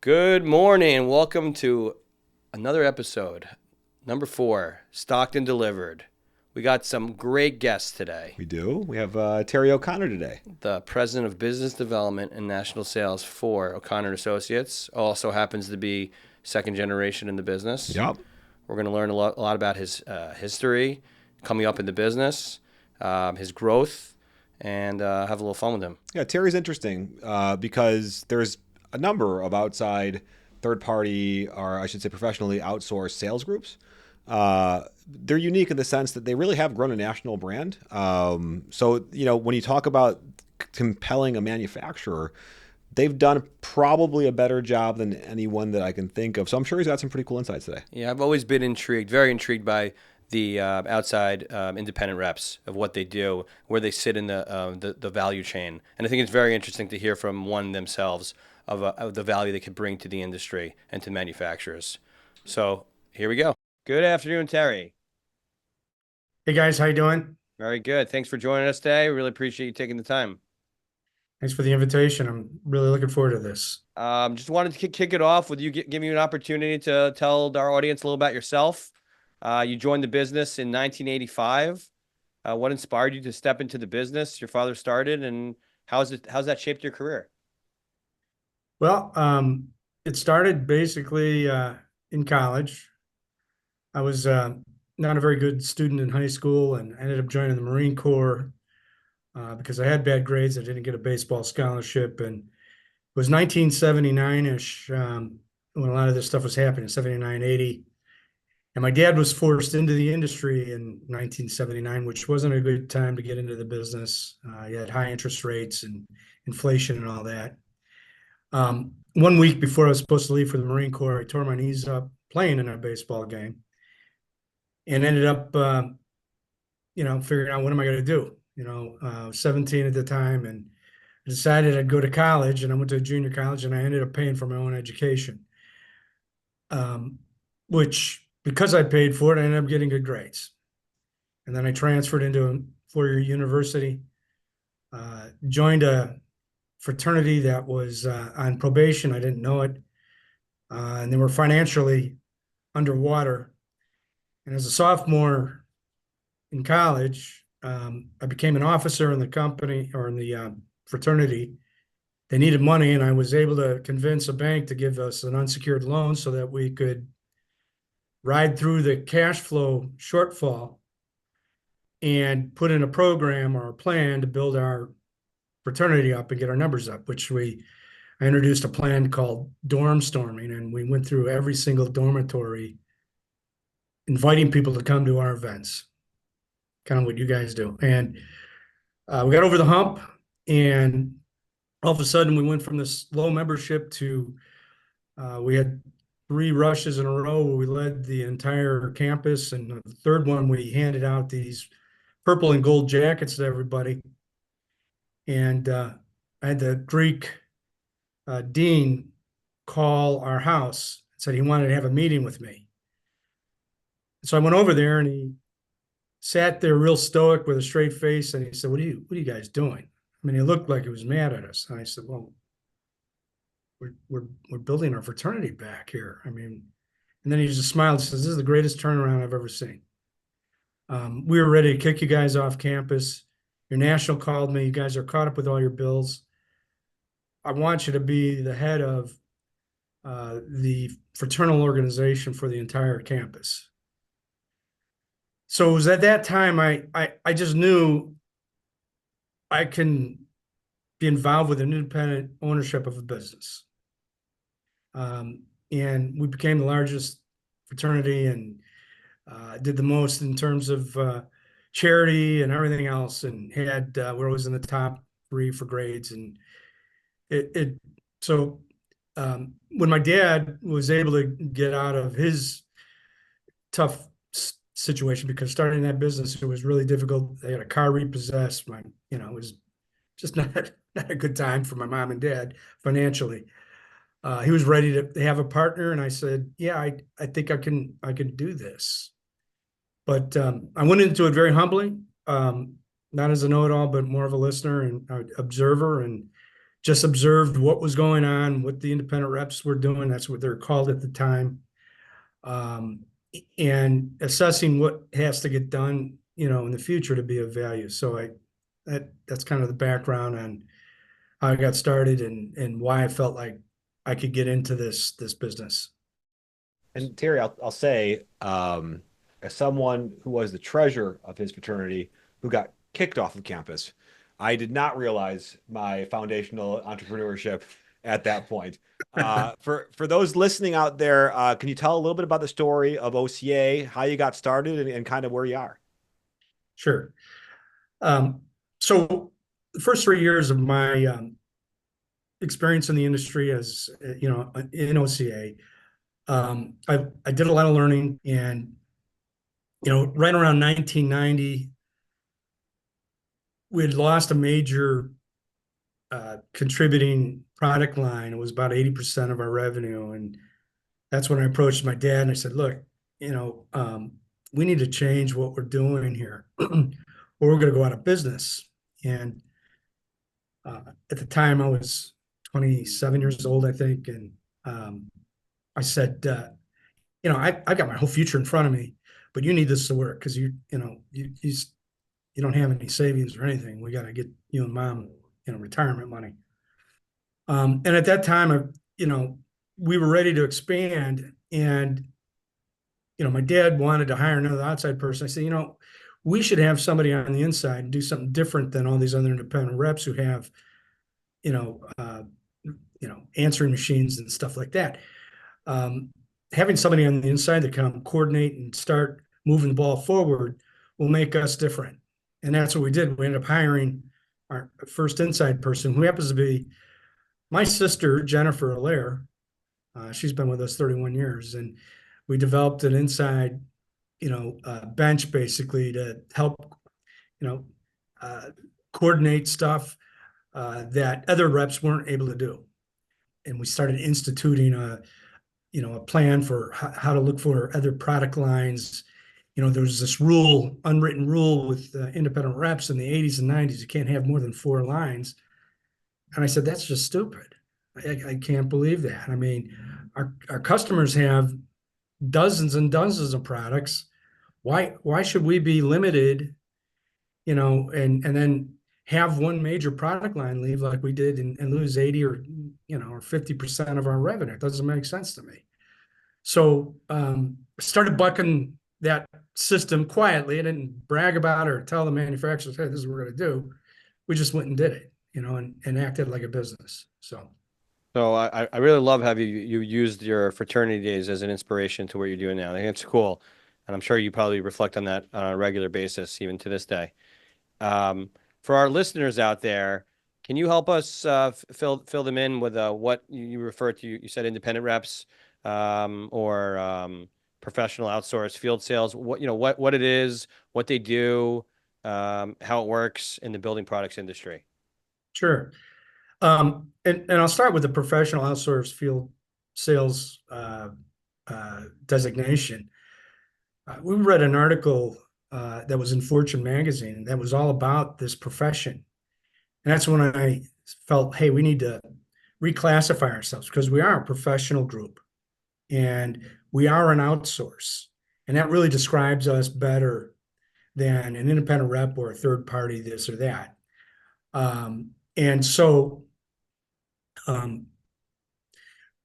Good morning. Welcome to another episode, number 4, Stocked and Delivered. We got some great guests today. We do. We have Terry O'Connor today. The President of Business Development and National Sales for O'Connor Associates, also happens to be second generation in the business. Yep. We're going to learn a lot about his history, coming up in the business, his growth, and have a little fun with him. Yeah, Terry's interesting because there's a number of outside third-party, or I should say professionally outsourced sales groups. They're unique in the sense that they really have grown a national brand. So, when you talk about compelling a manufacturer, they've done probably a better job than anyone that I can think of. So I'm sure he's got some pretty cool insights today. Yeah, I've always been very intrigued by the outside independent reps of what they do, where they sit in the value chain, and I think it's very interesting to hear from one themselves of the value they could bring to the industry and to manufacturers. So here we go. Good afternoon, Terry. Hey guys, how you doing? Very good. Thanks for joining us today. We really appreciate you taking the time. Thanks for the invitation. I'm really looking forward to this. Just wanted to kick it off with you giving you an opportunity to tell our audience a little about yourself. You joined the business in 1985. What inspired you to step into the business your father started, and how's that shaped your career? Well, it started basically in college. I was not a very good student in high school and ended up joining the Marine Corps because I had bad grades. I didn't get a baseball scholarship, and it was 1979-ish when a lot of this stuff was happening, 79, 80. And my dad was forced into the industry in 1979, which wasn't a good time to get into the business. You had high interest rates and inflation and all that. 1 week before I was supposed to leave for the Marine Corps, I tore my knees up playing in a baseball game and ended up, figuring out what am I going to do? I was 17 at the time and decided I'd go to college, and I went to a junior college, and I ended up paying for my own education, which, because I paid for it, I ended up getting good grades. And then I transferred into a four-year university, joined a fraternity that was on probation. I didn't know it. And they were financially underwater. And as a sophomore in college, I became an officer in the company, or in the fraternity. They needed money, and I was able to convince a bank to give us an unsecured loan so that we could ride through the cash flow shortfall and put in a program or a plan to build our fraternity up and get our numbers up, I introduced a plan called dorm storming, and we went through every single dormitory, inviting people to come to our events, kind of what you guys do. And we got over the hump, and all of a sudden we went from this low membership to we had 3 rushes in a row where we led the entire campus, and the third one we handed out these purple and gold jackets to everybody. And I had the Greek dean call our house and said he wanted to have a meeting with me. So I went over there, and he sat there real stoic with a straight face, and he said, what are you guys doing? I mean, he looked like he was mad at us. And I said, well, we're building our fraternity back here. I mean, and then he just smiled and says, this is the greatest turnaround I've ever seen. We were ready to kick you guys off campus. Your national called me. You guys are caught up with all your bills. I want you to be the head of the fraternal organization for the entire campus. So it was at that time I just knew I can be involved with an independent ownership of a business. And we became the largest fraternity, and did the most in terms of charity and everything else, and we're always in the top 3 for grades. And so when my dad was able to get out of his tough situation, because starting that business, it was really difficult. They had a car repossessed. It was just not a good time for my mom and dad financially. He was ready to have a partner, and I said, yeah, I think I can do this. But I went into it very humbly, not as a know-it-all, but more of a listener and observer, and just observed what was going on, what the independent reps were doing. That's what they're called at the time. Um, and assessing what has to get done, in the future to be of value. So that's kind of the background on how I got started and why I felt like I could get into this business. And Terry, I'll say, as someone who was the treasurer of his fraternity who got kicked off of campus, I did not realize my foundational entrepreneurship at that point. For those listening out there, can you tell a little bit about the story of OCA, how you got started, and kind of where you are? Sure. So the first 3 years of my experience in the industry as in OCA, I did a lot of learning, and right around 1990, we had lost a major contributing product line. It was about 80% of our revenue, and that's when I approached my dad and I said, "Look, we need to change what we're doing here, or we're going to go out of business." And at the time, I was 27 years old, I think, and I said, I got my whole future in front of me, but you need this to work because you don't have any savings or anything. We got to get you and mom, retirement money. And at that time, we were ready to expand, and my dad wanted to hire another outside person. I said, we should have somebody on the inside and do something different than all these other independent reps who have, you know, uh, answering machines and stuff like that. Having somebody on the inside that can coordinate and start moving the ball forward will make us different. And that's what we did. We ended up hiring our first inside person, who happens to be my sister, Jennifer Allaire. She's been with us 31 years, and we developed an inside, bench basically to help, you know, uh, coordinate stuff that other reps weren't able to do. And we started instituting a plan for how to look for other product lines. There's this unwritten rule with independent reps in the 80s and 90s. You can't have more than 4 lines. And I said, that's just stupid. I can't believe that. I mean, our customers have dozens and dozens of products. Why should we be limited, and then have one major product line leave like we did and lose 80 or 50% of our revenue? It doesn't make sense to me. So started bucking that system quietly. I didn't brag about it or tell the manufacturers, hey, this is what we're going to do. We just went and did it, and acted like a business. So I really love how you used your fraternity days as an inspiration to what you're doing now. I think it's cool, and I'm sure you probably reflect on that on a regular basis, even to this day. For our listeners out there, can you help us fill them in with what you refer to? You said independent reps, or professional outsourced field sales. What it is, what they do, how it works in the building products industry. Sure. And I'll start with the professional outsourced field sales designation. We read an article that was in Fortune magazine that was all about this profession. And that's when I felt, hey, we need to reclassify ourselves because we are a professional group and we are an outsource. And that really describes us better than an independent rep or a third party, this or that. And so um,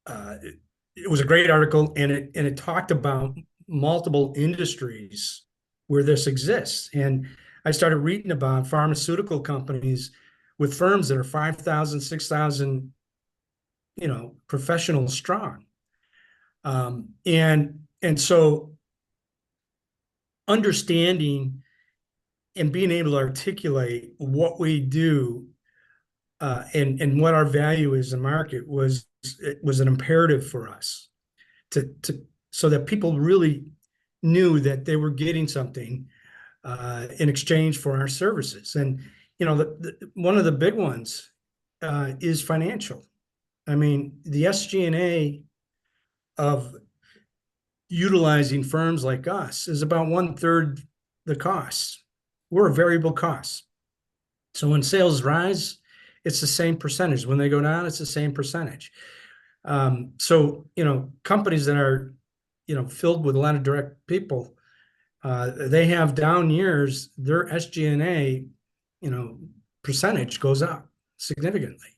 it was a great article, and it talked about multiple industries where this exists. And I started reading about pharmaceutical companies with firms that are 5,000, 6,000, professionals strong. And so understanding and being able to articulate what we do and what our value is in the market was an imperative for us to so that people really knew that they were getting something in exchange for our services. And one of the big ones is financial. I mean, the SG&A of utilizing firms like us is about 1/3 the cost. We're a variable cost. So when sales rise, it's the same percentage. When they go down, it's the same percentage. So, companies that are, filled with a lot of direct people, they have down years, their SG&A, percentage goes up significantly.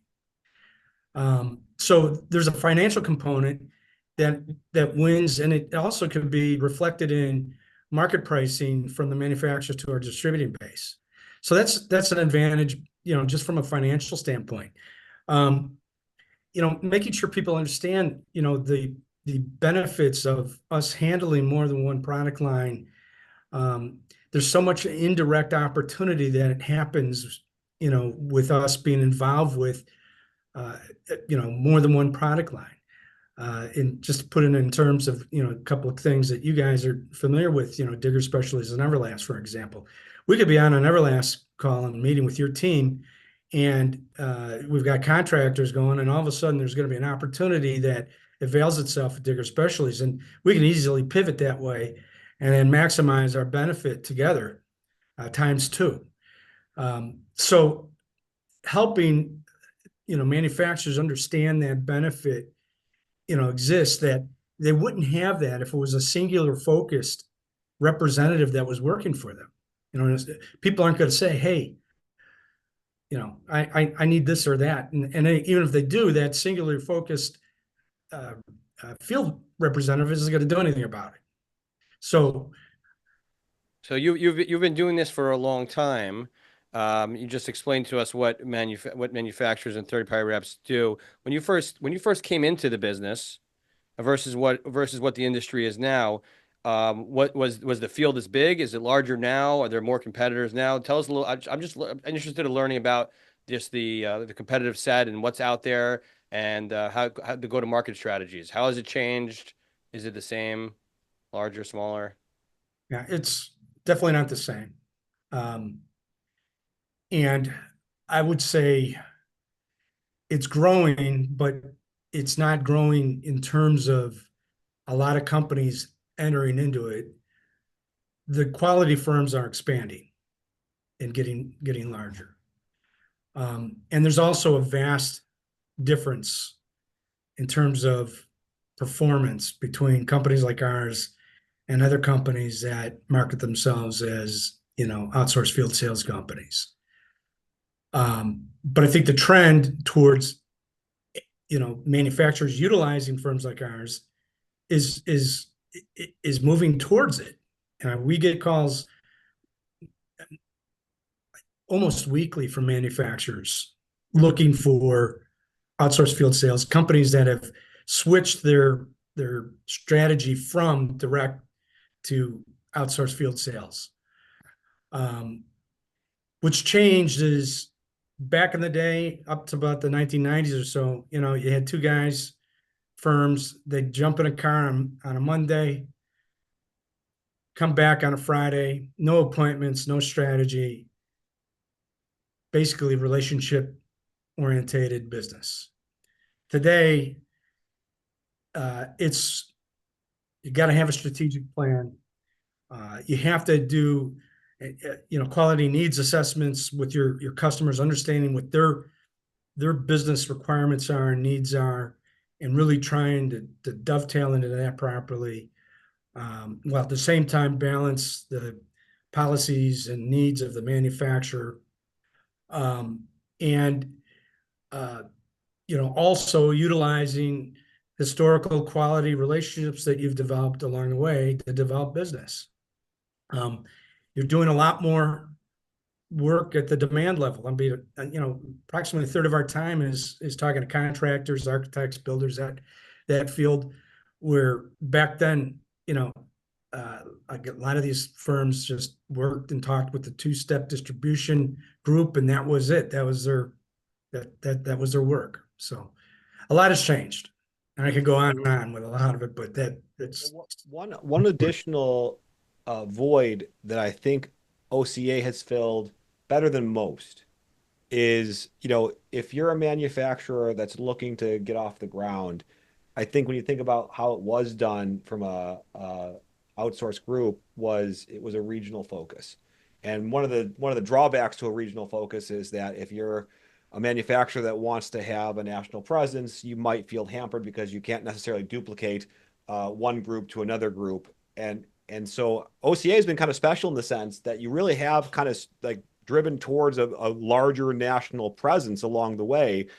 So there's a financial component that wins, and it also could be reflected in market pricing from the manufacturer to our distributing base. So that's an advantage, just from a financial standpoint. Um, Making sure people understand, the benefits of us handling more than one product line. There's so much indirect opportunity that happens, with us being involved with, uh, more than one product line. And just to put it in terms of, a couple of things that you guys are familiar with, Digger Specialties and Everlast, for example. We could be on an Everlast call and meeting with your team, and we've got contractors going, and all of a sudden there's going to be an opportunity that avails itself of Digger Specialties, and we can easily pivot that way and then maximize our benefit together, times two. So helping, manufacturers understand that benefit, exists, that they wouldn't have that if it was a singular focused representative that was working for them. People aren't going to say, hey, I need this or that. And even if they do, that singular focused uh, field representative isn't going to do anything about it. So, So you've been doing this for a long time. You just explained to us what manufacturers and third party reps do. When you first came into the business versus what the industry is now, what was the field as big? Is it larger now? Are there more competitors now? Tell us a little. I'm just interested in learning about just the competitive set and what's out there, and how the go to market strategies. How has it changed? Is it the same, larger, smaller? yeah, it's definitely not the same. Um, and I would say it's growing, but it's not growing in terms of a lot of companies entering into it. The quality firms are expanding and getting larger. And there's also a vast difference in terms of performance between companies like ours and other companies that market themselves as, outsourced field sales companies. But I think the trend towards, manufacturers utilizing firms like ours is is moving towards it. We get calls almost weekly from manufacturers looking for outsourced field sales companies that have switched their strategy from direct to outsourced field sales. Um, what's changed is back in the day, up to about the 1990s or so, you had two guys, firms, they'd jump in a car on a Monday, come back on a Friday, no appointments, no strategy, basically relationship orientated business. Today, it's you got to have a strategic plan. You have to do, quality needs assessments with your customers, understanding what their business requirements are and needs are, and really trying to dovetail into that properly. While at the same time balance the policies and needs of the manufacturer, and uh, also utilizing historical quality relationships that you've developed along the way to develop business. Um, you're doing a lot more work at the demand level. I mean, approximately a third of our time is talking to contractors, architects, builders, that field. Where back then, a lot of these firms just worked and talked with the two-step distribution group, and that was it. That was that was their work. So a lot has changed, and I could go on and on with a lot of it, but that's One additional void that I think OCA has filled better than most is, if you're a manufacturer that's looking to get off the ground, I think when you think about how it was done from a outsourced group, it was a regional focus. And one of the drawbacks to a regional focus is that if you're a manufacturer that wants to have a national presence, you might feel hampered because you can't necessarily duplicate one group to another group. And so OCA has been kind of special in the sense that you really have kind of like driven towards a larger national presence along the way. Do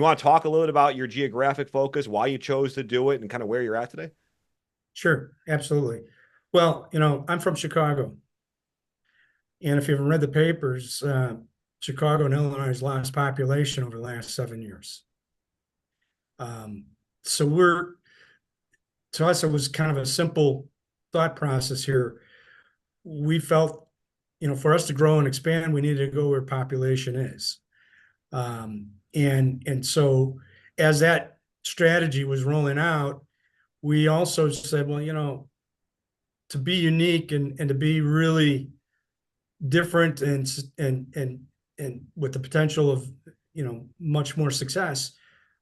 you want to talk a little bit about your geographic focus, why you chose to do it, and kind of where you're at today? Sure, absolutely. Well, I'm from Chicago, and if you haven't read the papers, Chicago and Illinois has lost population over the last 7 years. Um, so to us, it was kind of a simple thought process here. We felt, for us to grow and expand, we needed to go where population is. And so as that strategy was rolling out, we also said, well, to be unique and to be really different and with the potential of much more success,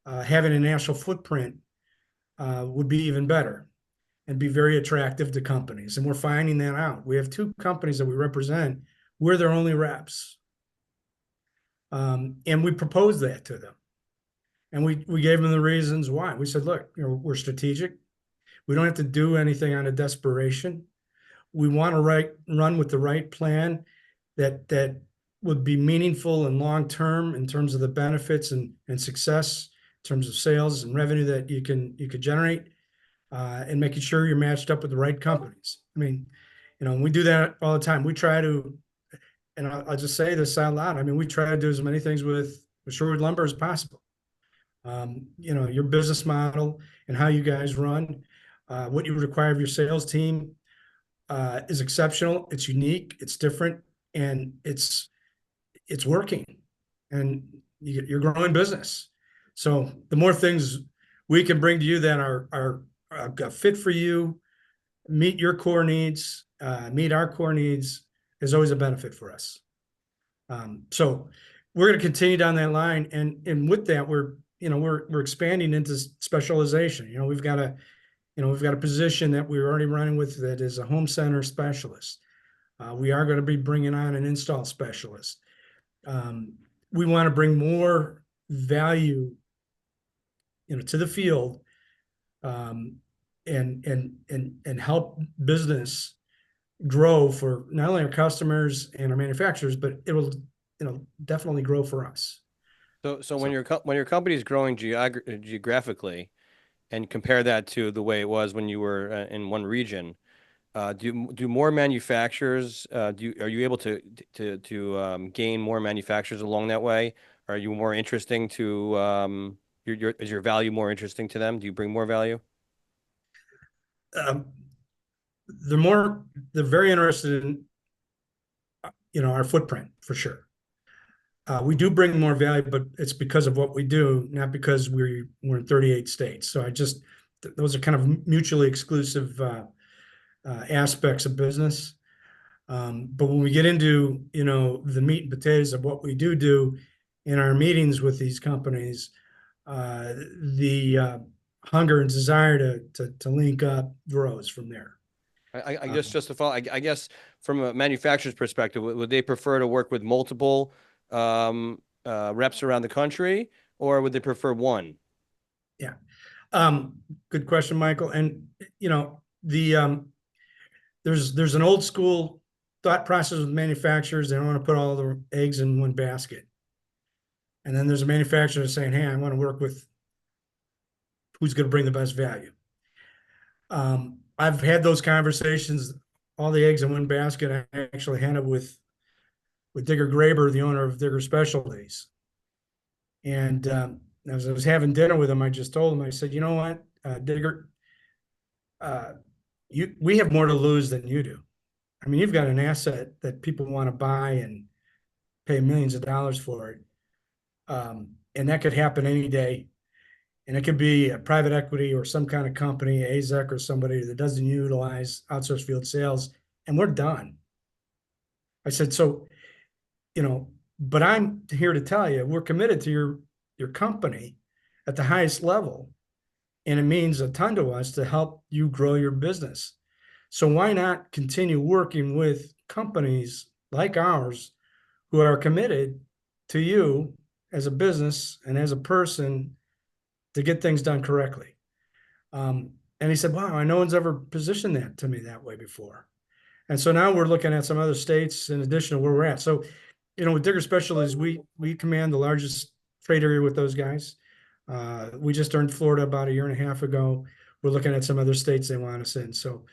having a national footprint would be even better and be very attractive to companies. And we're finding that out. We have two companies that we represent. We're their only reps. And we proposed that to them. And we gave them the reasons why. We said, look, we're strategic. We don't have to do anything out of desperation. We want to run with the right plan that would be meaningful and long-term in terms of the benefits and success, in terms of sales and revenue that you could generate, and making sure you're matched up with the right companies. I mean, we do that all the time. We try to, and I'll just say this out loud. I mean, we try to do as many things with Sherwood Lumber as possible. Your business model and how you guys run, what you require of your sales team, is exceptional. It's unique. It's different, and it's working. And you're growing business. So the more things we can bring to you that are a fit for you, meet your core needs, meet our core needs, is always a benefit for us. So we're going to continue down that line, and with that, we're expanding into specialization. We've got a position that we're already running with that is a home center specialist. We are going to be bringing on an install specialist. We want to bring more value, to the field, and help business grow for not only our customers and our manufacturers, but it'll definitely grow for us. So when your company is growing geographically, and compare that to the way it was when you were in one region, do more manufacturers are you able to gain more manufacturers along that way? Are you more interesting to is your value more interesting to them? Do you bring more value? Um, they're very interested in our footprint for sure. We do bring more value, but it's because of what we do, not because we're in 38 states. So those are kind of mutually exclusive aspects of business. But when we get into, the meat and potatoes of what we do in our meetings with these companies, the hunger and desire to link up grows from there. I guess just to follow, I guess from a manufacturer's perspective, would they prefer to work with multiple reps around the country, or would they prefer one? Yeah. Good question, Michael. And there's an old school thought process with manufacturers. They don't want to put all the eggs in one basket. And then there's a manufacturer saying, hey, I want to work with who's going to bring the best value. I've had those conversations, all the eggs in one basket. I actually had it with Digger Graber, the owner of Digger Specialties. And as I was having dinner with him, I just told him, I said, you know what, Digger, we have more to lose than you do. I mean, you've got an asset that people want to buy and pay millions of dollars for it. And that could happen any day. And it could be a private equity or some kind of company, AZEC or somebody that doesn't utilize outsourced field sales, and we're done. I said, so, but I'm here to tell you, we're committed to your company at the highest level. And it means a ton to us to help you grow your business. So why not continue working with companies like ours who are committed to you as a business and as a person to get things done correctly. And he said, wow, no one's ever positioned that to me that way before. And so now we're looking at some other states in addition to where we're at. So, with Digger Specialties, we command the largest trade area with those guys. We just earned Florida about a year and a half ago. We're looking at some other states they want us in. So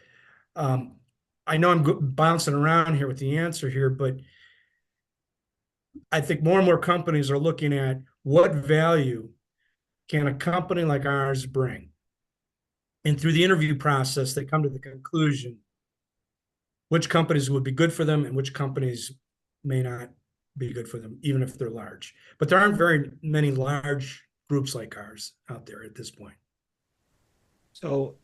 I know I'm bouncing around here with the answer here, but I think more and more companies are looking at what value can a company like ours bring. And through the interview process, they come to the conclusion which companies would be good for them and which companies may not be good for them, even if they're large. But there aren't very many large groups like ours out there at this point. So,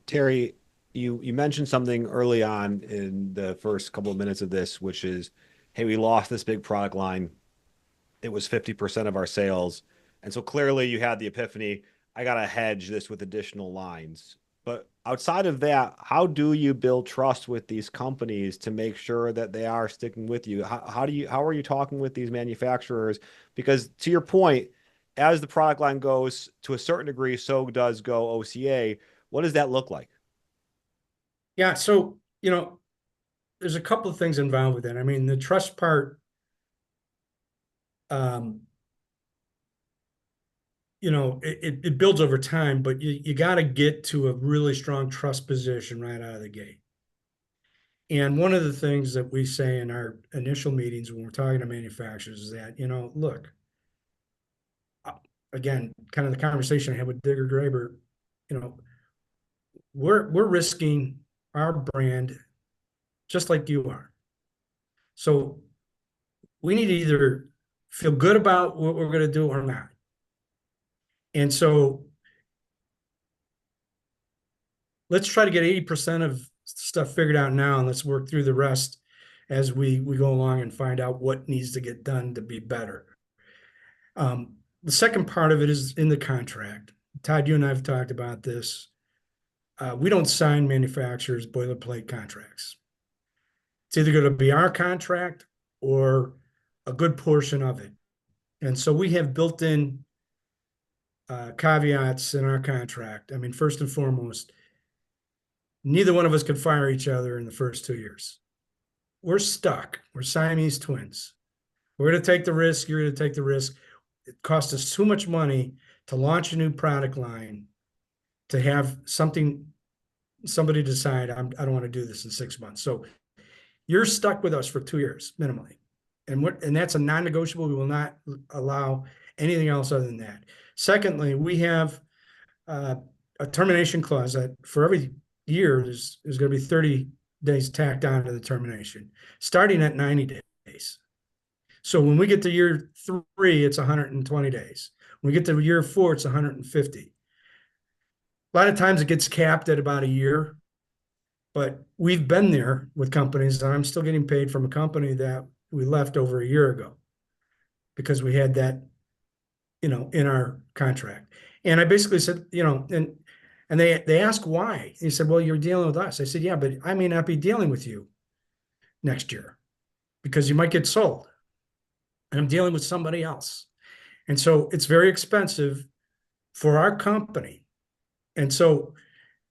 Terry, you mentioned something early on in the first couple of minutes of this, which is, hey, we lost this big product line. It was 50% of our sales. And so clearly you had the epiphany, I got to hedge this with additional lines. But outside of that, how do you build trust with these companies to make sure that they are sticking with you? How are you talking with these manufacturers? Because to your point, as the product line goes to a certain degree, so does go OCA. What does that look like? Yeah, so there's a couple of things involved with that. I mean, the trust part, it builds over time, but you got to get to a really strong trust position right out of the gate. And one of the things that we say in our initial meetings when we're talking to manufacturers is that, look, again, kind of the conversation I had with Digger Graber, we're risking our brand just like you are. So we need to either feel good about what we're going to do or not. And so let's try to get 80% of stuff figured out now, and let's work through the rest as we go along and find out what needs to get done to be better. The second part of it is in the contract. Todd, you and I have talked about this. We don't sign manufacturers' boilerplate contracts. It's either going to be our contract or a good portion of it. And so we have built in caveats in our contract. I mean, first and foremost, neither one of us could fire each other in the first 2 years. We're stuck. We're Siamese twins. We're going to take the risk. You're going to take the risk. It costs us too much money to launch a new product line, to have somebody decide, I don't want to do this in 6 months. So you're stuck with us for 2 years minimally. And that's a non-negotiable. We will not allow anything else other than that. Secondly, we have a termination clause that for every year is going to be 30 days tacked on to the termination, starting at 90 days. So when we get to year 3, it's 120 days. When we get to year 4, it's 150. A lot of times it gets capped at about a year, but we've been there with companies, and I'm still getting paid from a company that we left over a year ago because we had that, in our contract. And I basically said, and they asked why. He said, well, you're dealing with us. I said, yeah, but I may not be dealing with you next year because you might get sold. And I'm dealing with somebody else. And so it's very expensive for our company. And so,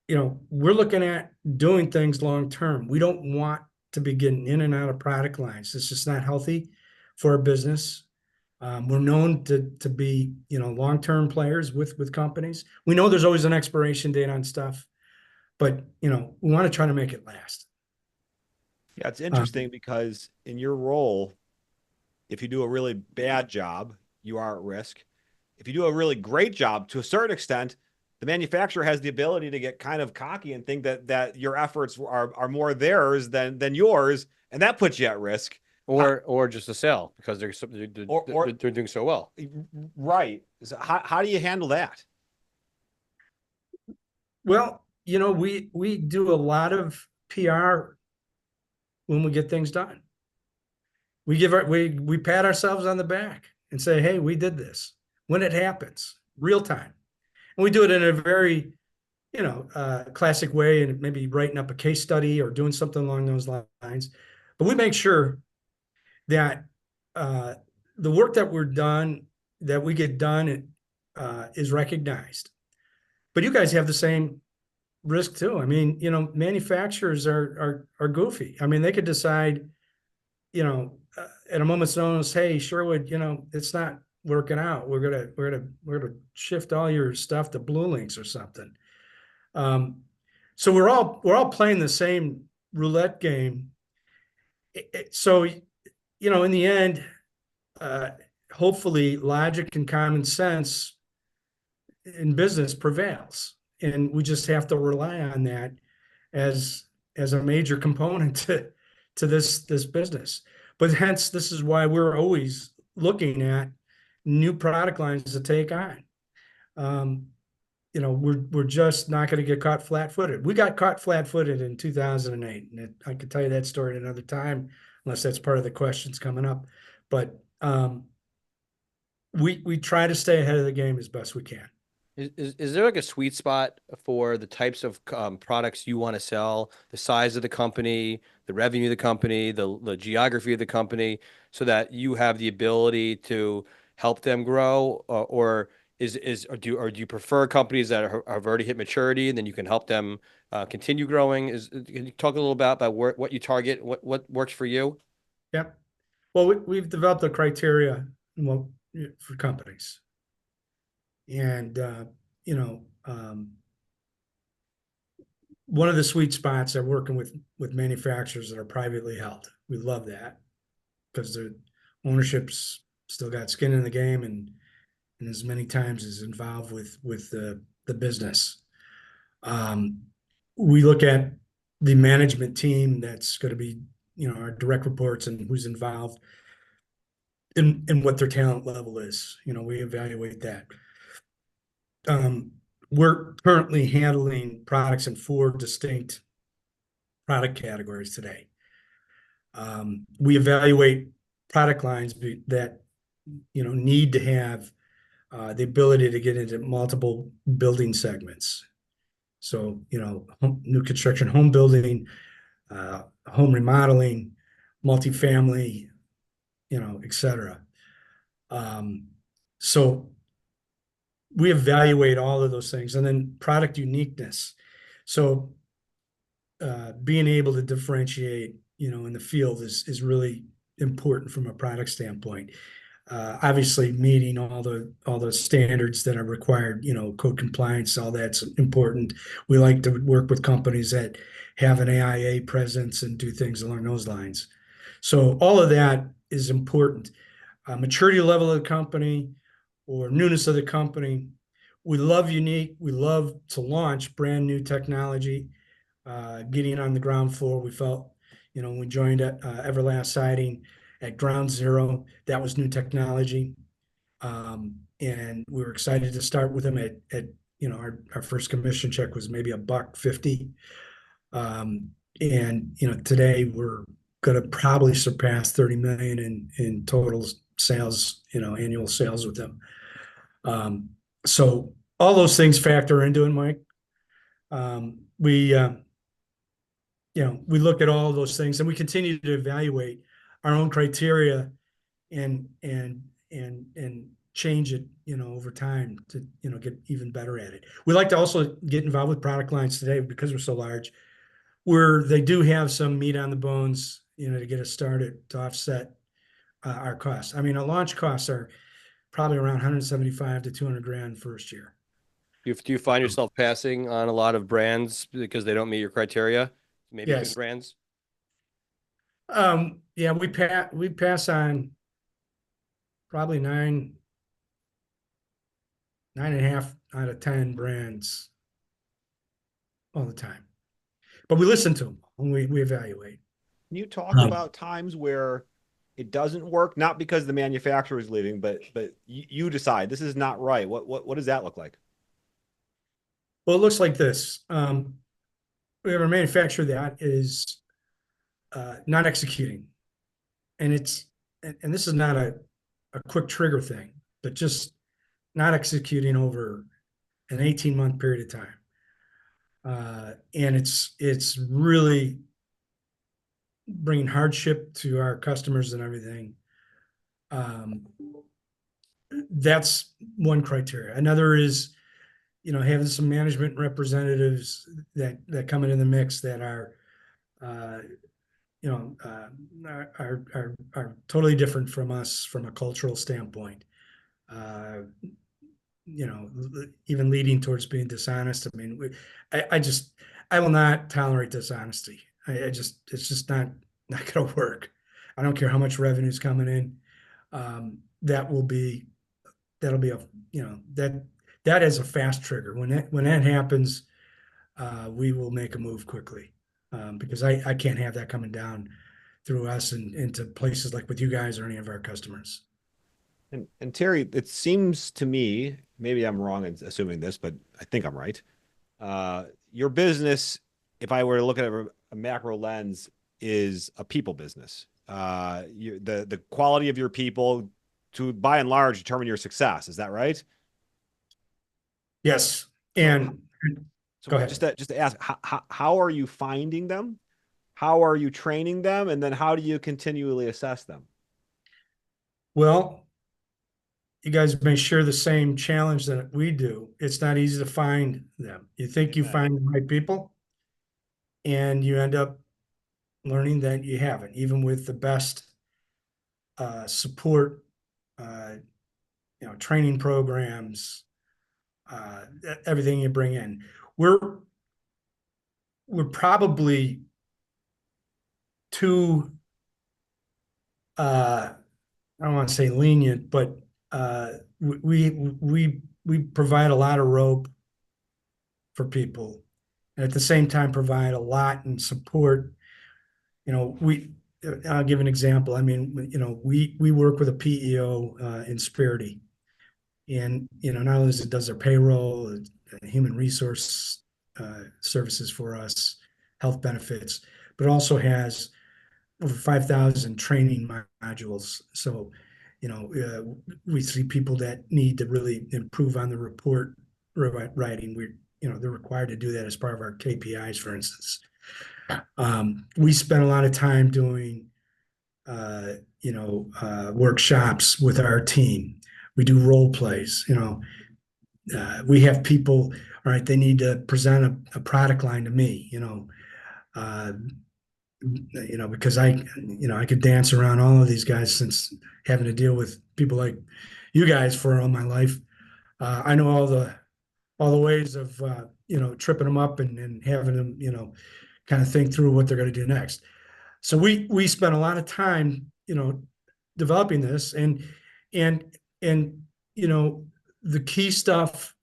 we're looking at doing things long term. We don't want to be getting in and out of product lines. It's just not healthy for our business. We're known to be, long-term players with companies. We know there's always an expiration date on stuff, but, we want to try to make it last. Yeah, it's interesting because in your role, if you do a really bad job, you are at risk. If you do a really great job, to a certain extent, the manufacturer has the ability to get kind of cocky and think that your efforts are more theirs than yours, and that puts you at risk. Or just a sale because they're doing so well. Right. So how do you handle that? Well, we do a lot of PR when we get things done. We pat ourselves on the back and say, hey, we did this when it happens, real time. And we do it in a very, classic way, and maybe writing up a case study or doing something along those lines. But we make sure that the work that we get done, is recognized. But you guys have the same risk too. I mean, manufacturers are goofy. I mean, they could decide, at a moment's notice, hey, Sherwood, it's not working out. We're gonna shift all your stuff to Blue Links or something. Um, so we're all playing the same roulette game. So in the end, uh, hopefully, logic and common sense in business prevails, and we just have to rely on that as a major component to this business. But hence, this is why we're always looking at new product lines to take on. Um, we're just not going to get caught flat-footed. We got caught flat-footed in 2008, and I could tell you that story at another time, unless that's part of the questions coming up. But we try to stay ahead of the game as best we can. Is there like a sweet spot for the types of products you want to sell, the size of the company, the revenue of the company, the geography of the company, so that you have the ability to help them grow, or do you prefer companies that have already hit maturity and then you can help them continue growing? Can you talk a little about what you target, what works for you? Yep. Well, we've developed a criteria, well, for companies. And, one of the sweet spots are working with manufacturers that are privately held. We love that because the ownership's still got skin in the game, and as many times is involved with the business. Um, we look at the management team that's going to be, our direct reports and who's involved in what their talent level is. We evaluate that. We're currently handling products in 4 distinct product categories today. We evaluate product lines that need to have the ability to get into multiple building segments. So, new construction, home building, home remodeling, multifamily, et cetera. So we evaluate all of those things, and then product uniqueness. So being able to differentiate, in the field is really important from a product standpoint. Obviously, meeting all the standards that are required, code compliance, all that's important. We like to work with companies that have an AIA presence and do things along those lines. So all of that is important. Maturity level of the company or newness of the company. We love unique. We love to launch brand new technology. Getting on the ground floor, we felt, when we joined Everlast Siding at ground zero, that was new technology. And we were excited to start with them at our first commission check was maybe $150. And today we're going to probably surpass 30 million in total sales, annual sales with them. So all those things factor into it, Mike. We look at all of those things, and we continue to evaluate our own criteria and change it, over time to, get even better at it. We like to also get involved with product lines today because we're so large, where they do have some meat on the bones, to get us started to offset our costs. I mean, our launch costs are probably around 175 to 200 grand first year. Do you find yourself passing on a lot of brands because they don't meet your criteria? Maybe good Yes. brands? Yeah, we pass on probably 9.5 out of 10 brands all the time. But we listen to them when we evaluate. Can you talk about times where it doesn't work, not because the manufacturer is leaving, but you decide this is not right? What does that look like? Well, it looks like this. We have a manufacturer that is not executing, and this is not a quick trigger thing, but just not executing over an 18-month period of time. And it's really bringing hardship to our customers and everything. Um, that's one criteria. Another is, having some management representatives that come into the mix that are, uh, are totally different from us from a cultural standpoint. Uh, Even leading towards being dishonest. I mean, I will not tolerate dishonesty. It's just not going to work. I don't care how much revenue is coming in. Um, that will be, that'll be a, that is a fast trigger. When that happens, we will make a move quickly. Because I can't have that coming down through us and into places like with you guys or any of our customers. And Terry, it seems to me, maybe I'm wrong in assuming this, but I think I'm right. Your business, if I were to look at a macro lens, is a people business. The quality of your people, to by and large, determine your success. Is that right? Yes. So, And so go just ahead. to ask, how are you finding them? How are you training them? And then how do you continually assess them? Well, you guys may share the same challenge that we do. It's not easy to find them. You think you Amen. find the right people, and you end up learning that you haven't, even with the best support, uh, training programs, everything you bring in. We're we're probably too I don't want to say lenient, but we provide a lot of rope for people, and at the same time provide a lot in support. I'll give an example. I mean, we work with a PEO in Insperity, and not only does their payroll, human resource services for us, health benefits, but also has over 5,000 training modules. So, we see people that need to really improve on the report writing. They're required to do that as part of our KPIs, for instance. We spend a lot of time doing, workshops with our team. We do role plays. We have people. All right, they need to present a product line to me. Uh, because I could dance around all of these guys since having to deal with people like you guys for all my life. I know all the ways of tripping them up and having them kind of think through what they're going to do next. So we spent a lot of time developing this and and the key stuff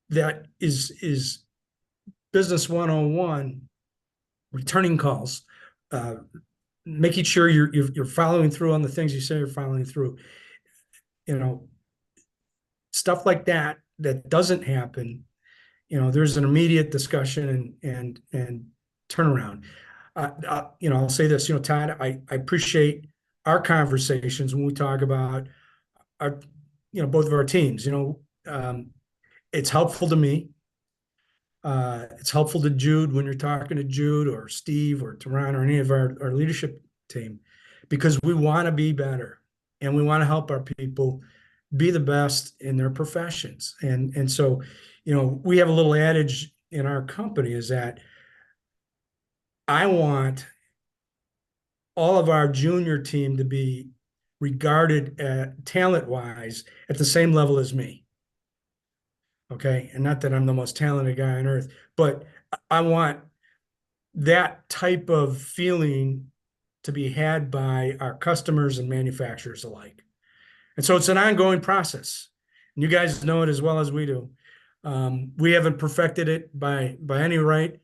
that is business 101, returning calls, uh, making sure you're following through on the things you say you're following through. You know, Stuff like that doesn't happen. There's an immediate discussion and turnaround. I'll say this. Todd, I appreciate our conversations when we talk about our, both of our teams. It's helpful to me. It's helpful to Jude when you're talking to Jude or Steve or Tehran or any of our leadership team, because we want to be better and we want to help our people be the best in their professions. And so, we have a little adage in our company is that I want all of our junior team to be regarded at talent wise at the same level as me. Okay. And not that I'm the most talented guy on earth, but I want that type of feeling to be had by our customers and manufacturers alike. And so it's an ongoing process. And you guys know it as well as we do. We haven't perfected it by any right,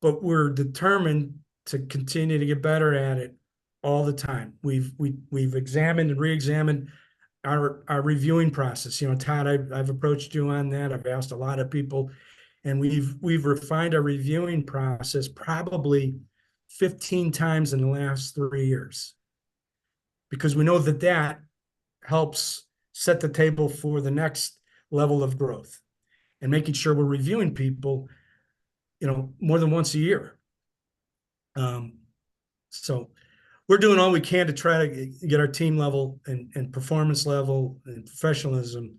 but we're determined to continue to get better at it all the time. We've examined and re-examined our reviewing process. Todd, I've approached you on that. I've asked a lot of people, and we've refined our reviewing process probably 15 times in the last 3 years, because we know that helps set the table for the next level of growth, and making sure we're reviewing people, more than once a year. So we're doing all we can to try to get our team level and performance level and professionalism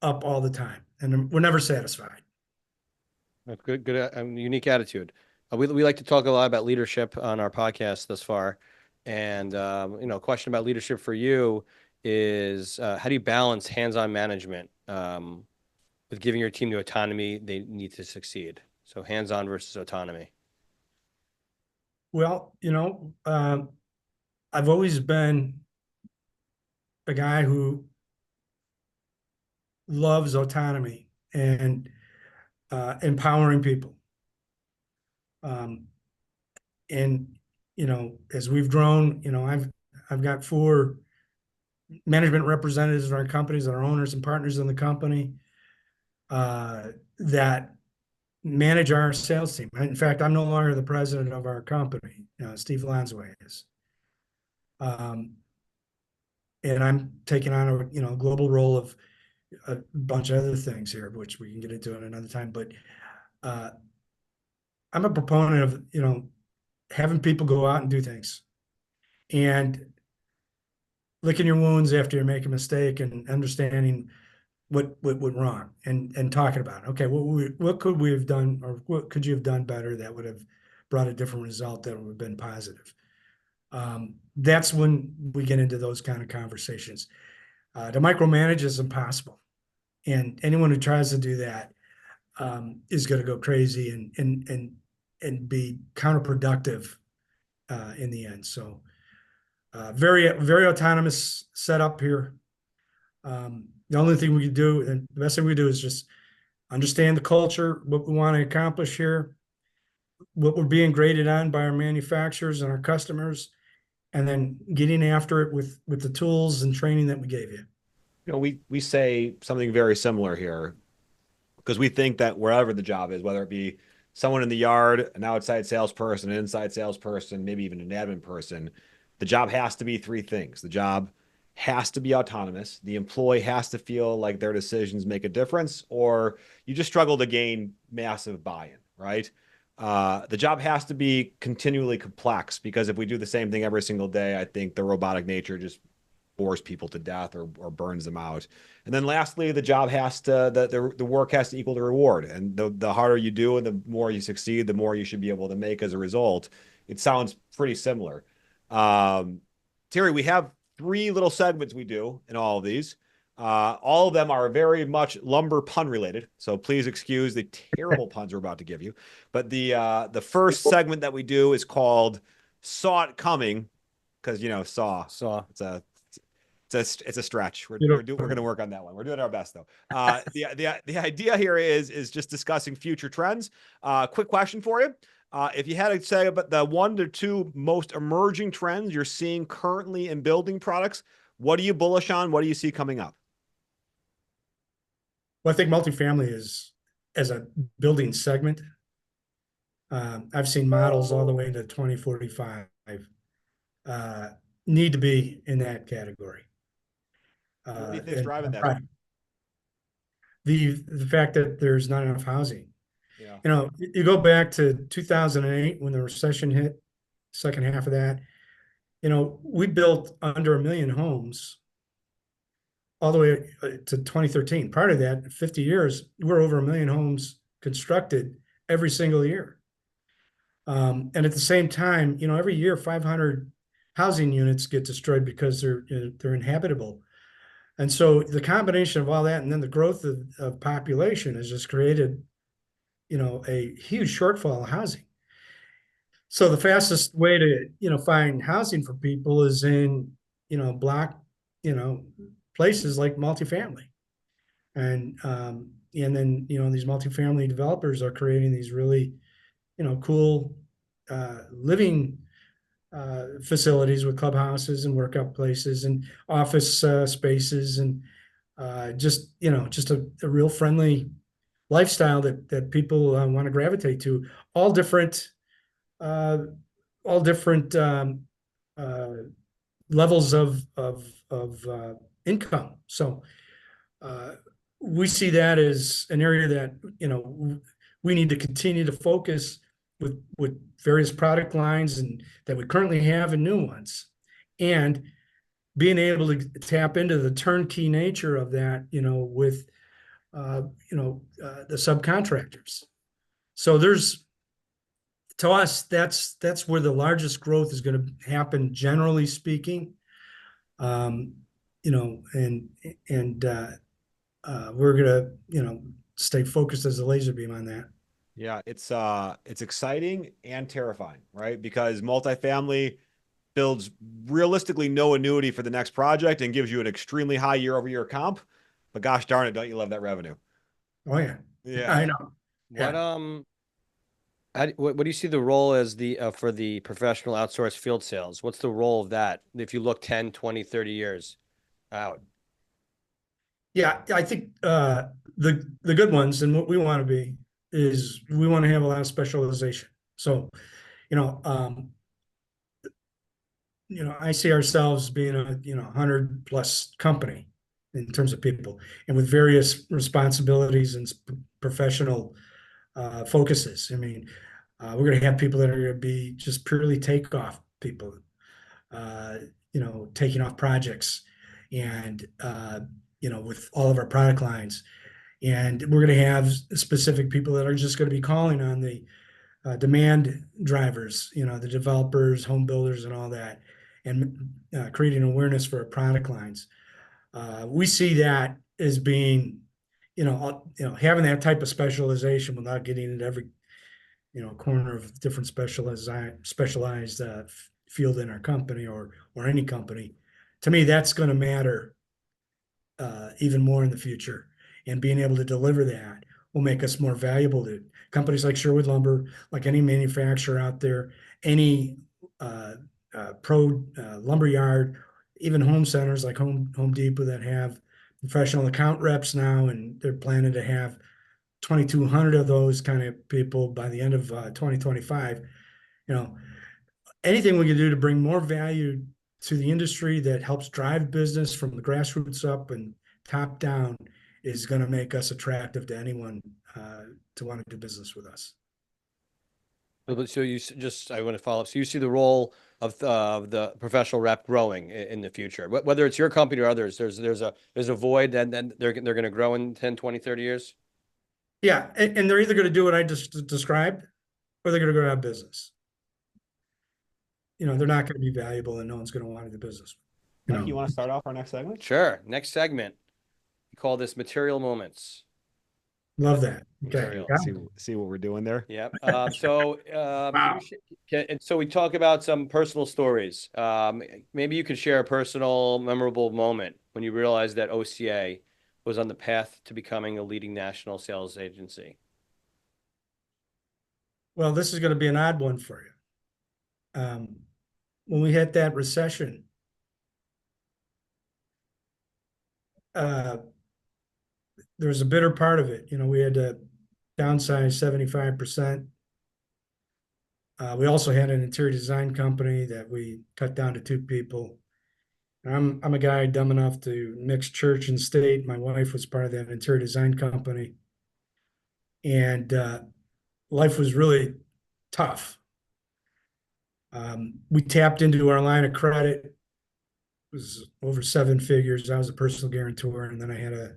up all the time, and we're never satisfied. That's good, good, unique attitude. We like to talk a lot about leadership on our podcast thus far, and a question about leadership for you is how do you balance hands-on management with giving your team the autonomy they need to succeed? So hands-on versus autonomy. Well, I've always been a guy who loves autonomy and empowering people. Um, and as we've grown, I've got 4 management representatives in our companies that are owners and partners in the company that manage our sales team. In fact, I'm no longer the president of our company. Steve Lansway is. And I'm taking on a global role of a bunch of other things here, which we can get into at another time. But I'm a proponent of having people go out and do things, and licking your wounds after you make a mistake, and understanding what went wrong, and talking about it. Okay, what could we have done, or what could you have done better that would have brought a different result that would have been positive. That's when we get into those kind of conversations. To micromanage is impossible, and anyone who tries to do that is going to go crazy and be counterproductive in the end. So very, very autonomous setup here. The only thing we can do, and the best thing we do, is just understand the culture, what we want to accomplish here, what we're being graded on by our manufacturers and our customers, and then getting after it with the tools and training that we gave you. We say something very similar here, because we think that wherever the job is, whether it be someone in the yard, an outside salesperson, an inside salesperson, maybe even an admin person, the job has to be 3 things. The job has to be autonomous. The employee has to feel like their decisions make a difference, or you just struggle to gain massive buy-in, right? The job has to be continually complex, because if we do the same thing every single day, I think the robotic nature just bores people to death or burns them out. And then lastly, the job has to, the work has to equal the reward. And the harder you do and the more you succeed, the more you should be able to make as a result. It sounds pretty similar. Terry, we have 3 little segments we do in all of these. All of them are very much lumber pun related, so please excuse the terrible puns we're about to give you. But the first segment that we do is called "Saw It Coming," because saw. It's a stretch. We're going to work on that one. We're doing our best though. The idea here is just discussing future trends. Quick question for you. If you had to say about the 1 to 2 most emerging trends you're seeing currently in building products, what are you bullish on? What do you see coming up? Well, I think multifamily is, as a building segment, I've seen models all the way into 2045 need to be in that category. What do you think is driving that? Right. The fact that there's not enough housing. Yeah. You go back to 2008 when the recession hit, second half of that, we built under 1 million homes all the way to 2013. Prior to that, 50 years, we're over 1 million homes constructed every single year. And at the same time, every year 500 housing units get destroyed because they're inhabitable. And so the combination of all that, and then the growth of population, has just created, a huge shortfall of housing. So the fastest way to, find housing for people is in, block, places like multifamily. And then, these multifamily developers are creating these really, cool living facilities with clubhouses and workout places and office spaces, and just a real friendly lifestyle that people want to gravitate to. All different levels of income. So we see that as an area that we need to continue to focus with various product lines and that we currently have and new ones, and being able to tap into the turnkey nature of that, with the subcontractors. So there's, to us, that's where the largest growth is going to happen, generally speaking. Um, and we're gonna, stay focused as a laser beam on that. Yeah, it's exciting and terrifying, right? Because multifamily builds realistically no annuity for the next project and gives you an extremely high year-over-year comp. But gosh darn it, don't you love that revenue? Oh yeah, I Yeah. know. What Yeah. what do you see the role as the for the professional outsourced field sales? What's the role of that if you look 10, 20, 30 years out? Yeah, I think the good ones and what we want to be is we want to have a lot of specialization. So, you know, um, I see ourselves being a 100+ company in terms of people, and with various responsibilities and professional focuses. I mean, we're going to have people that are going to be just purely takeoff people, uh, taking off projects, and with all of our product lines. And we're going to have specific people that are just going to be calling on the demand drivers, the developers, home builders, and all that, and creating awareness for our product lines. We see that as being, having that type of specialization without getting into every, corner of different specialized field in our company or any company. To me, that's going to matter even more in the future. And being able to deliver that will make us more valuable to companies like Sherwood Lumber, like any manufacturer out there, any uh, pro lumber yard, even home centers like Home Depot that have professional account reps now, and they're planning to have 2,200 of those kind of people by the end of 2025. You know, anything we can do to bring more value to the industry that helps drive business from the grassroots up and top down is going to make us attractive to anyone to want to do business with us. So I want to follow up. So you see the role of the professional rep growing in the future, whether it's your company or others. There's a void, and then they're going to grow in 10, 20, 30 years. Yeah, and they're either going to do what I just described, or they're going to go out of business. They're not going to be valuable, and no one's going to want to do business. Mike, you want to start off our next segment? Sure. Next segment, we call this material moments. Love that. Okay. Material. Yeah. See what we're doing there. Yep. Wow. So we talk about some personal stories. Maybe you could share a personal, memorable moment when you realized that OCA was on the path to becoming a leading national sales agency. Well, this is going to be an odd one for you. When we hit that recession, uh, there was a bitter part of it. We had to downsize 75%. We also had an interior design company that we cut down to 2 people. I'm a guy dumb enough to mix church and state. My wife was part of that interior design company, and life was really tough. We tapped into our line of credit. It was over 7 figures. I was a personal guarantor, and then I had a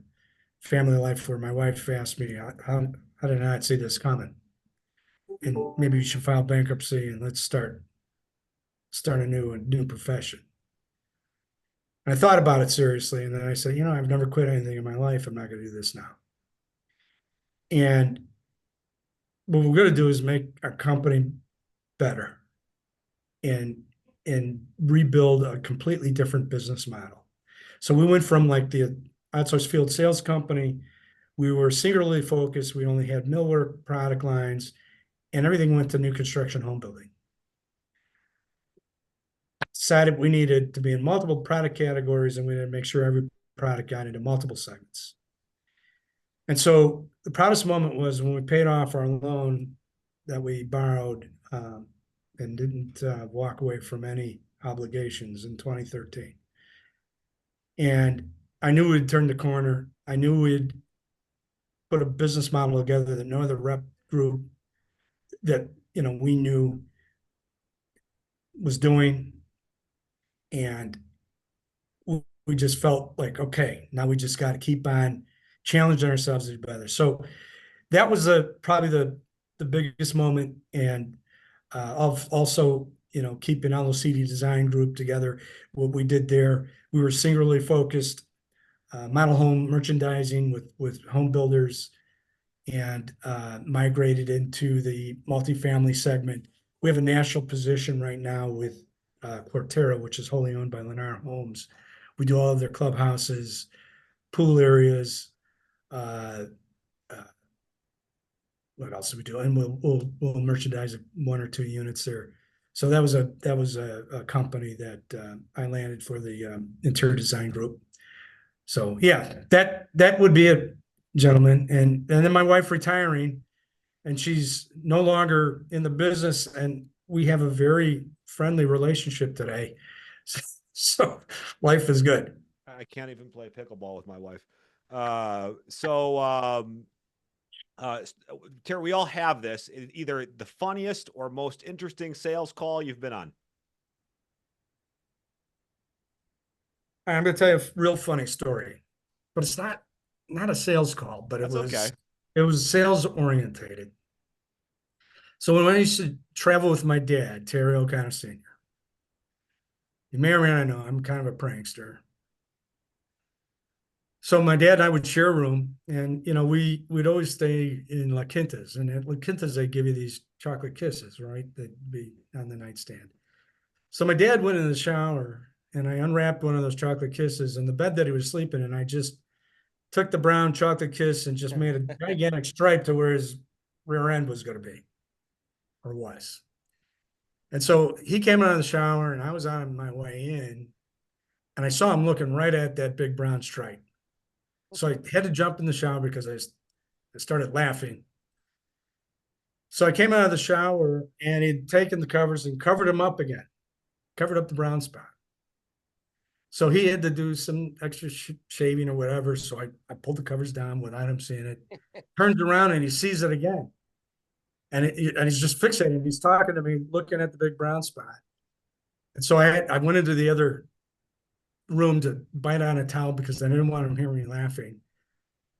family life where my wife asked me, how did I not see this coming? And maybe you should file bankruptcy and let's start a new profession. And I thought about it seriously, and then I said, I've never quit anything in my life. I'm not going to do this now. And what we're going to do is make our company better and rebuild a completely different business model. So we went from like the outsourced field sales company. We were singularly focused. We only had millwork product lines, and everything went to new construction home building. Decided we needed to be in multiple product categories, and we had to make sure every product got into multiple segments. And so the proudest moment was when we paid off our loan that we borrowed and didn't walk away from any obligations in 2013. And I knew we'd turned the corner. I knew we'd put a business model together that no other rep group that we knew was doing, and we just felt like, okay, now we just got to keep on challenging ourselves to do better. So that was probably the biggest moment, and of also keeping LOCD design group together. What we did there, we were singularly focused model home merchandising with home builders, and migrated into the multifamily segment. We have a national position right now with Cortera, which is wholly owned by Lennar Homes. We do all of their clubhouses, pool areas. Uh, uh, what else do we do? And we'll merchandise one or two units there. So that was a company that I landed for the interior design group. So yeah, that would be it, gentlemen. And then my wife retiring, and she's no longer in the business, and we have a very friendly relationship today. So life is good. I can't even play pickleball with my wife. Terry, we all have this, either the funniest or most interesting sales call you've been on. I'm going to tell you a real funny story, but it's not a sales call, but That's okay. it was sales orientated. So when I used to travel with my dad, Terry O'Connor Sr., you may or may not know I'm kind of a prankster. So my dad and I would share a room, and we'd always stay in La Quintas, and at La Quintas they give you these chocolate kisses, right? That'd be on the nightstand. So my dad went in the shower, and I unwrapped one of those chocolate kisses in the bed that he was sleeping in. I just took the brown chocolate kiss and just made a gigantic stripe to where his rear end was going to be, or was. And so he came out of the shower, and I was on my way in, and I saw him looking right at that big brown stripe. So I had to jump in the shower because I started laughing. So I came out of the shower, and he'd taken the covers and covered them up again, covered up the brown spot. So he had to do some extra shaving or whatever. So I pulled the covers down without him seeing it. Turns around and he sees it again. And he's just fixated. He's talking to me, looking at the big brown spot. And so I went into the other room to bite on a towel because I didn't want him hearing me laughing.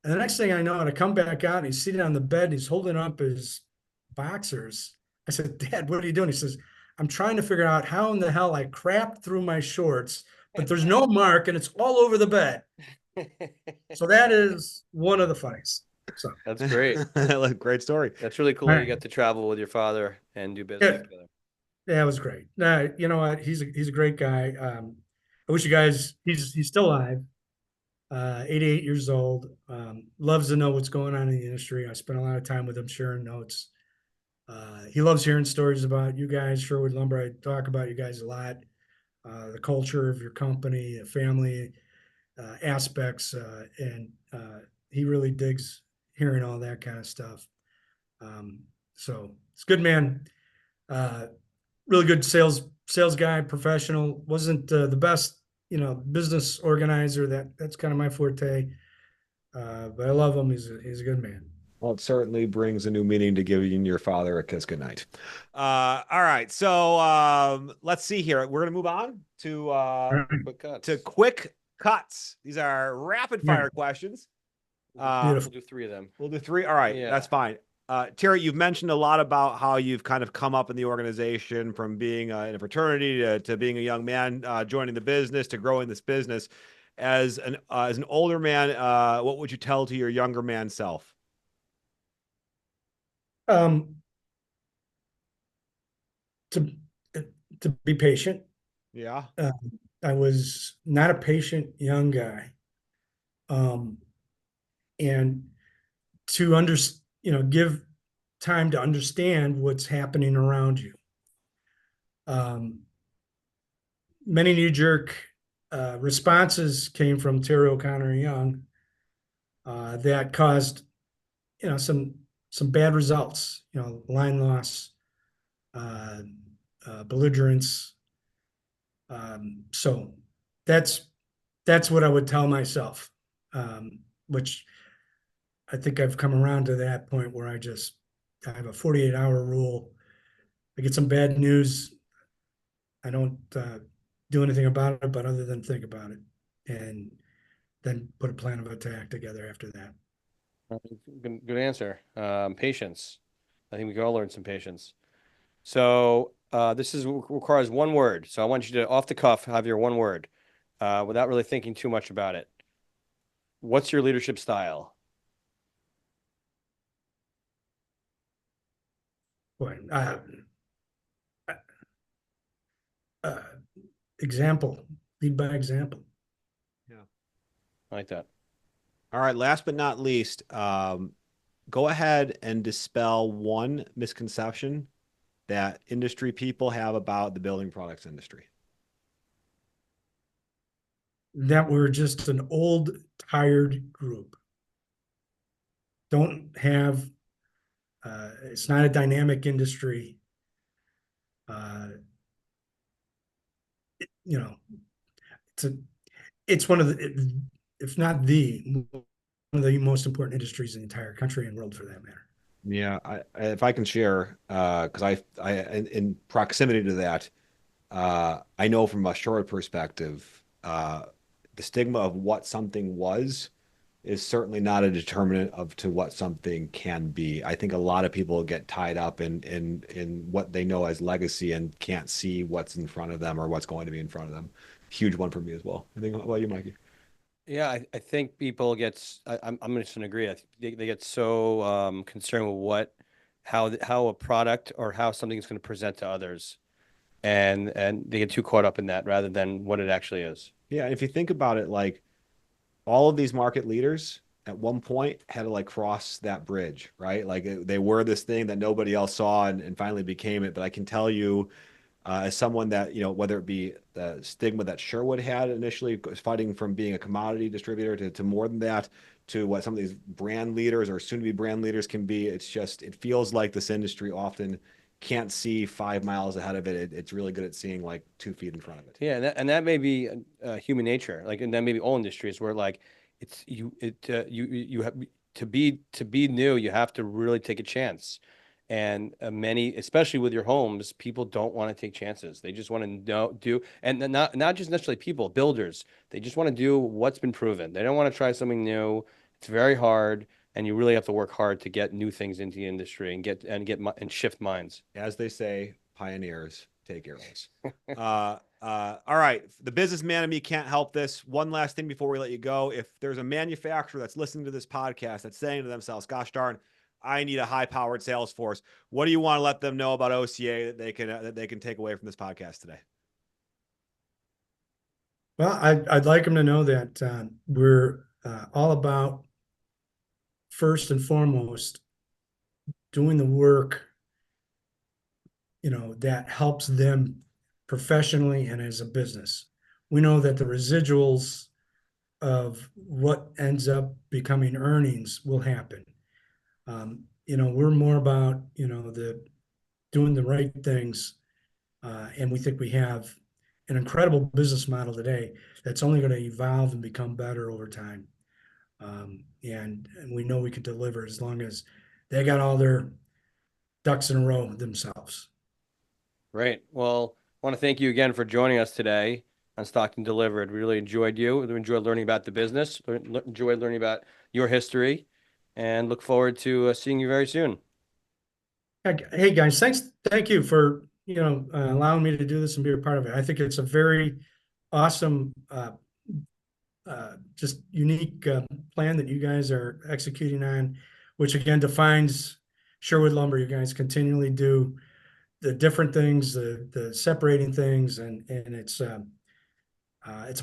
And the next thing I know, I come back out and he's sitting on the bed and he's holding up his boxers. I said, Dad, what are you doing? He says, I'm trying to figure out how in the hell I crapped through my shorts, but there's no mark and it's all over the bed. So that is one of the funnies. So That's great. Great story. That's really cool. You got to travel with your father and do business together. Yeah, it was great. You know what? He's a great guy. I wish you guys. He's still alive. 88 years old. Loves to know what's going on in the industry. I spent a lot of time with him sharing notes. He loves hearing stories about you guys, Sherwood Lumber. I talk about you guys a lot. The culture of your company, family aspects, and he really digs hearing all that kind of stuff. So it's good, man. Really good sales guy, professional. Wasn't the best, business organizer. That's kind of my forte. But I love him. He's a good man. Well, it certainly brings a new meaning to giving your father a kiss goodnight. All right. So let's see here. We're going to move on to quick cuts. These are rapid fire questions. We'll do three of them. We'll do three. All right. Yeah. That's fine. Terry, you've mentioned a lot about how you've kind of come up in the organization from being in a fraternity to being a young man, joining the business to growing this business. As an older man, what would you tell to your younger man self? To be patient. Yeah. I was not a patient young guy. And to give time to understand what's happening around you. Many knee-jerk responses came from Terry O'Connor Young that caused, some bad results. Line loss, belligerence. So that's what I would tell myself, which I think I've come around to that point where I have a 48-hour rule. I get some bad news. I don't do anything about it, but other than think about it and then put a plan of attack together after that. Good answer. Patience. I think we can all learn some patience. So requires one word. So I want you to, off the cuff, have your one word, without really thinking too much about it. What's your leadership style? Boy, uh, example, lead by example. Yeah. I like that. All right. Last but not least, go ahead and dispel one misconception that industry people have about the building products industry. That we're just an old, tired group. Don't have, it's not a dynamic industry. You know, it's a, it's one of the, if not one of the most important industries in the entire country and world for that matter. Yeah, if I can share, because in proximity to that, I know from a short perspective, the stigma of what something was is certainly not a determinant of to what something can be. I think a lot of people get tied up in what they know as legacy and can't see what's in front of them or what's going to be in front of them. Huge one for me as well. I think, how about you, Mikey? Yeah, I think people get. I'm just gonna agree. I think they get so concerned with how a product or how something is going to present to others, and they get too caught up in that rather than what it actually is. Yeah, if you think about it, like all of these market leaders at one point had to like cross that bridge, right? Like they were this thing that nobody else saw and finally became it. But I can tell you, as someone that, whether it be the stigma that Sherwood had initially, fighting from being a commodity distributor to more than that, to what some of these brand leaders or soon to be brand leaders can be, it's just, it feels like this industry often can't see 5 miles ahead of it. It's really good at seeing like 2 feet in front of it. Yeah, and that may be human nature. Like, and that may be all industries where like you have to be new. You have to really take a chance. And many, especially with your homes, people don't want to take chances. They just want to do, and not just necessarily people, builders. They just want to do what's been proven. They don't want to try something new. It's very hard, and you really have to work hard to get new things into the industry and shift minds. As they say, pioneers take arrows. All right. The businessman in me can't help this. One last thing before we let you go. If there's a manufacturer that's listening to this podcast that's saying to themselves, gosh darn, I need a high-powered sales force, what do you want to let them know about OCA that they can take away from this podcast today? Well, I'd like them to know that we're all about, first and foremost, doing the work, that helps them professionally and as a business. We know that the residuals of what ends up becoming earnings will happen. We're more about, the doing the right things. And we think we have an incredible business model today that's only going to evolve and become better over time. And we know we can deliver as long as they got all their ducks in a row themselves. Great. Well, I want to thank you again for joining us today on Stockton Delivered. We really enjoyed you. We enjoyed learning about the business, enjoyed learning about your history, and look forward to seeing you very soon. Hey guys, thank you for allowing me to do this and be a part of it. I think it's a very awesome, just unique plan that you guys are executing on, which again defines Sherwood Lumber. You guys continually do the different things, the separating things, and it's a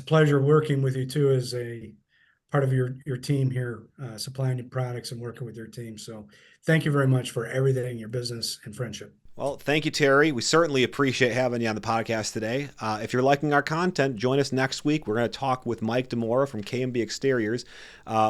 pleasure working with you too as a part of your team here, supplying your products and working with your team. So thank you very much for everything, your business and friendship. Well, thank you, Terry. We certainly appreciate having you on the podcast today. If you're liking our content, join us next week. We're going to talk with Mike Demora from K&B Exteriors.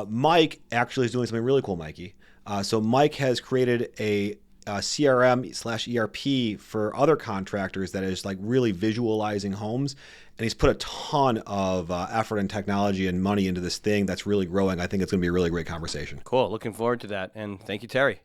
Mike actually is doing something really cool, Mikey. So Mike has created a CRM/ERP for other contractors that is like really visualizing homes. And he's put a ton of effort and technology and money into this thing that's really growing. I think it's going to be a really great conversation. Cool. Looking forward to that. And thank you, Terry.